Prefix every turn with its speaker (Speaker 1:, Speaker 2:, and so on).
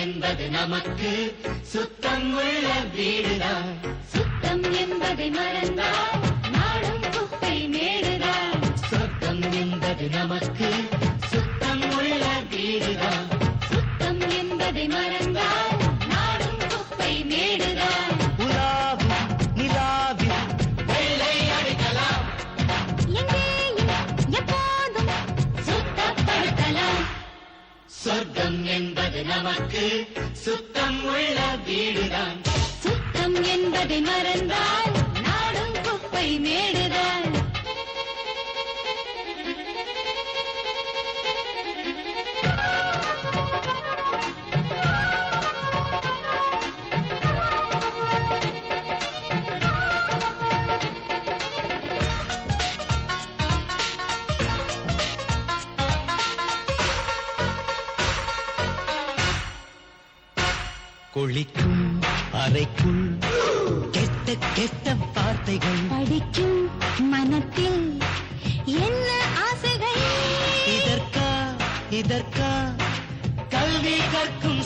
Speaker 1: என்பது நமக்கு சுத்தம் உள்ள வீடுதான். சுத்தம் என்பதை மறந்தால் நாடும் குப்பை மேடுதான். சொர்க்கம் என்பது நமக்கு சுத்தம் உள்ள வீடுதான். சுத்தம் என்பதை மறந்தால் நாடும் குப்பை மேடுதான்.
Speaker 2: உலாவும் நிலாவில்
Speaker 1: வெள்ளை அடிக்கலாம்,
Speaker 3: எங்கேயும் எப்போதும்
Speaker 1: சுத்தப்படுத்தலாம். சொர்க்கம் என்பது நமக்கு சுத்தம் உள்ள வீடுதான். சுத்தம் என்பதை மறந்தால் நாடும் குப்பை மேடுதான்.
Speaker 2: குளிக்கும் அறைக்குள் கெட்ட கெட்ட வார்த்தைகள்
Speaker 3: படிக்கும் மனத்தில் என்ன ஆசைகள்.
Speaker 2: இதற்கா கல்வி கற்கும்